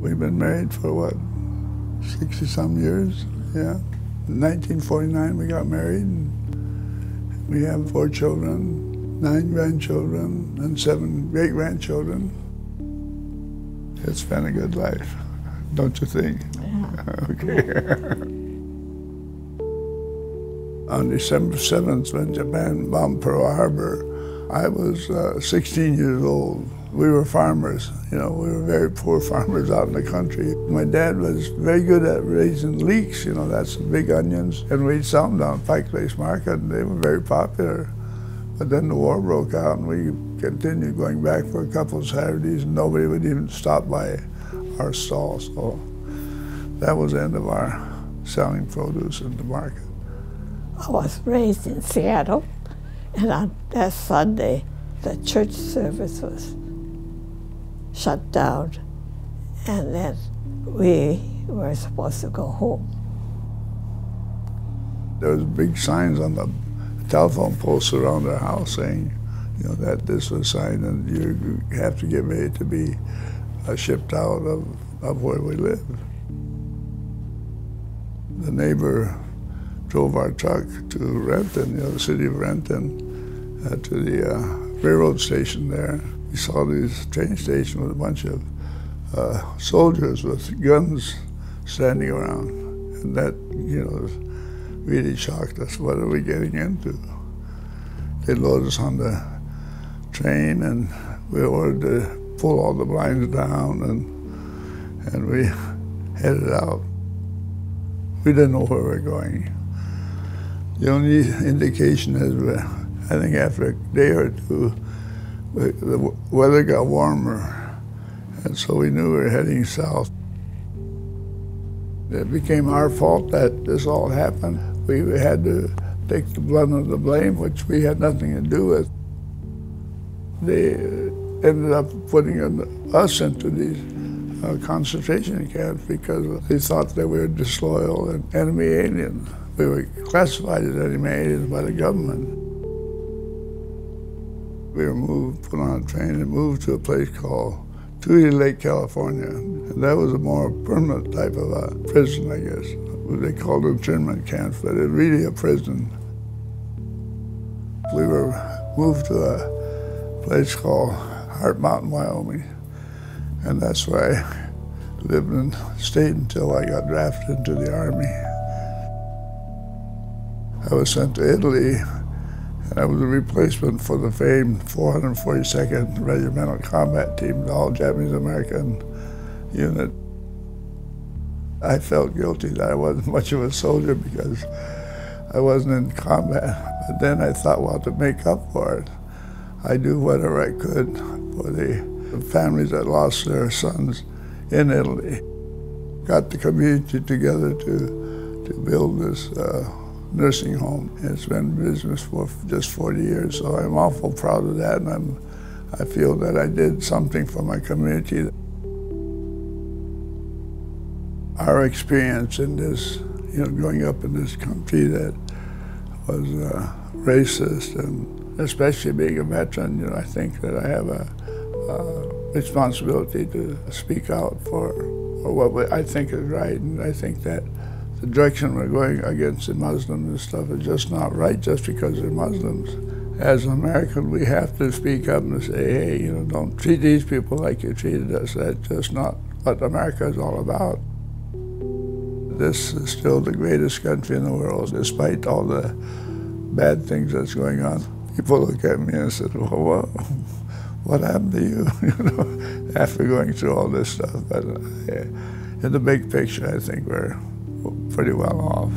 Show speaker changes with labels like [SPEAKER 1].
[SPEAKER 1] We've been married for what, 60-some years, yeah. In 1949 we got married, and we have 4 children, 9 grandchildren, and 7 great-grandchildren. It's been a good life, don't you think?
[SPEAKER 2] Yeah.
[SPEAKER 1] Okay. On December 7th, when Japan bombed Pearl Harbor, I was 16 years old. We were farmers, you know, we were very poor farmers out in the country. My dad was very good at raising leeks, you know, that's the big onions, and we'd sell them down Pike Place Market, and they were very popular. But then the war broke out, and we continued going back for a couple of Saturdays, and nobody would even stop by our stall. So that was the end of our selling produce in the market.
[SPEAKER 2] I was raised in Seattle, and on that Sunday, the church service was shut down, and then we were supposed to go home.
[SPEAKER 1] There was big signs on the telephone posts around our house saying, you know, that this was a sign and you have to get ready to be shipped out of where we live. The neighbor drove our truck to Renton, you know, the city of Renton, to the railroad station there. We saw this train station with a bunch of soldiers with guns standing around. And that, you know, really shocked us. What are we getting into? They loaded us on the train, and we ordered to pull all the blinds down, and we headed out. We didn't know where we were going. The only indication is, I think after a day or two, the weather got warmer, and so we knew we were heading south. It became our fault that this all happened. We had to take the brunt of the blame, which we had nothing to do with. They ended up putting us into these concentration camps because they thought that we were disloyal and enemy aliens. We were classified as enemy aliens by the government. We were put on a train and moved to a place called Toohey Lake, California. And that was a more permanent type of a prison, I guess. They called it internment camps, but it was really a prison. We were moved to a place called Heart Mountain, Wyoming. And that's where I lived and stayed until I got drafted into the Army. I was sent to Italy, and I was a replacement for the famed 442nd Regimental Combat Team, the all-Japanese-American unit. I felt guilty that I wasn't much of a soldier because I wasn't in combat. But then I thought, well, to make up for it, I'd do whatever I could for the families that lost their sons in Italy. Got the community together to build this nursing home. It's been in business for just 40 years, so I'm awful proud of that, and I feel that I did something for my community. Our experience in this, you know, growing up in this country that was racist, and especially being a veteran, you know, I think that I have a responsibility to speak out for what I think is right, and I think that the direction we're going against the Muslims and stuff is just not right just because they're Muslims. As Americans, we have to speak up and say, hey, you know, don't treat these people like you treated us. That's just not what America is all about. This is still the greatest country in the world, despite all the bad things that's going on. People look at me and say, well, what happened to you, you know, after going through all this stuff? But in the big picture, I think we're pretty well off.